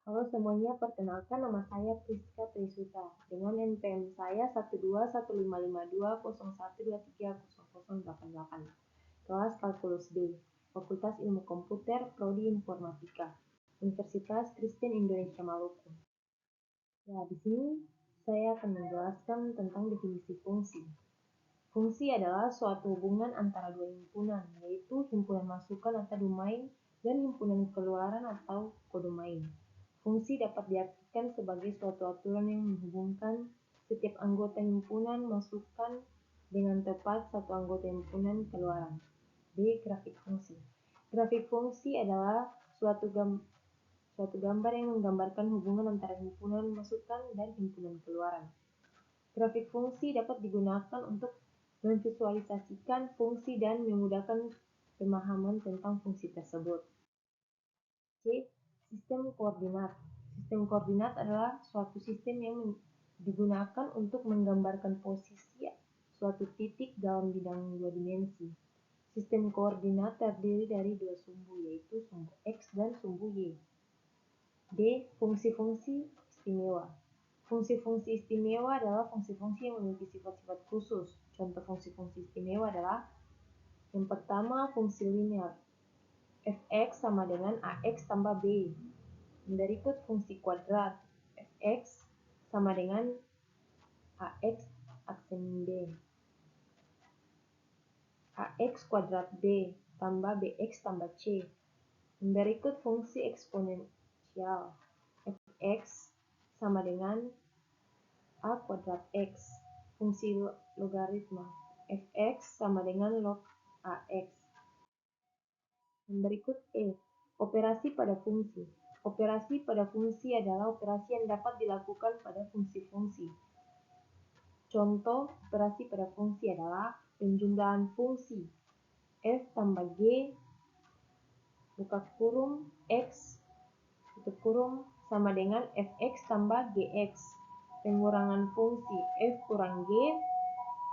Halo semuanya, perkenalkan nama saya Priska Trisuta dengan NPM saya 1215520123088. Kelas Kalkulus B, Fakultas Ilmu Komputer, Prodi Informatika, Universitas Kristen Indonesia Maluku. Ya, di sini saya akan menjelaskan tentang definisi fungsi. Fungsi adalah suatu hubungan antara dua himpunan, yaitu himpunan masukan atau domain dan himpunan keluaran atau kodomain. Fungsi dapat diartikan sebagai suatu aturan yang menghubungkan setiap anggota himpunan masukan dengan tepat satu anggota himpunan keluaran. B. Grafik fungsi. Grafik fungsi adalah suatu gambar yang menggambarkan hubungan antara himpunan masukan dan himpunan keluaran. Grafik fungsi dapat digunakan untuk memvisualisasikan fungsi dan memudahkan pemahaman tentang fungsi tersebut. C. Sistem koordinat. Sistem koordinat adalah suatu sistem yang digunakan untuk menggambarkan posisi suatu titik dalam bidang dua dimensi. Sistem koordinat terdiri dari dua sumbu, yaitu sumbu X dan sumbu Y. D. Fungsi-fungsi istimewa. Fungsi-fungsi istimewa adalah fungsi-fungsi yang memiliki sifat-sifat khusus. Contoh fungsi-fungsi istimewa adalah yang pertama, fungsi linear. Fx sama dengan Ax tambah B. Berikut fungsi kuadrat. Fx sama dengan Ax aksen B. Ax kuadrat B tambah Bx tambah C. Berikut fungsi eksponensial. Fx sama dengan A kuadrat X. Fungsi logaritma. Fx sama dengan log Ax. Berikut E. Operasi pada fungsi. Operasi pada fungsi adalah operasi yang dapat dilakukan pada fungsi-fungsi. Contoh operasi pada fungsi adalah penjumlahan fungsi f tambah g buka kurung x tutup kurung sama dengan fx tambah gx. Pengurangan fungsi f kurang g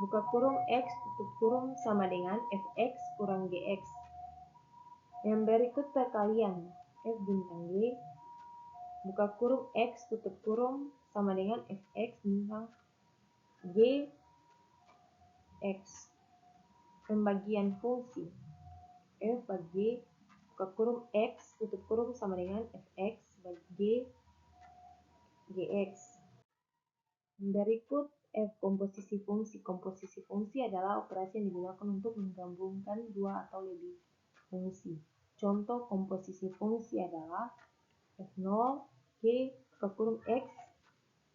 buka kurung x tutup kurung sama dengan fx kurang gx. Yang berikut perkalian f bintang g buka kurung x tutup kurung sama dengan fx bintang g x. Pembagian fungsi f bagi buka kurung x tutup kurung sama dengan fx bagi gx. Berikut f komposisi fungsi. Komposisi fungsi adalah operasi yang digunakan untuk menggabungkan dua atau lebih fungsi. Contoh komposisi fungsi adalah f0 g buka kurung x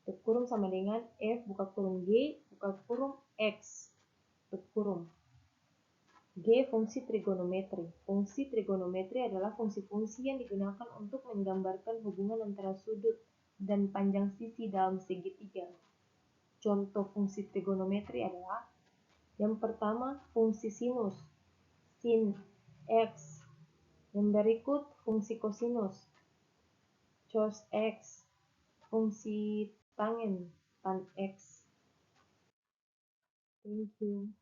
tutup kurung sama dengan f buka kurung g buka kurung x tutup kurung. G. Fungsi trigonometri. Fungsi trigonometri adalah fungsi-fungsi yang digunakan untuk menggambarkan hubungan antara sudut dan panjang sisi dalam segitiga. Contoh fungsi trigonometri adalah yang pertama fungsi sinus, sin x. Yang berikut fungsi kosinus, cos x. Fungsi tangen, tan x. Thank you.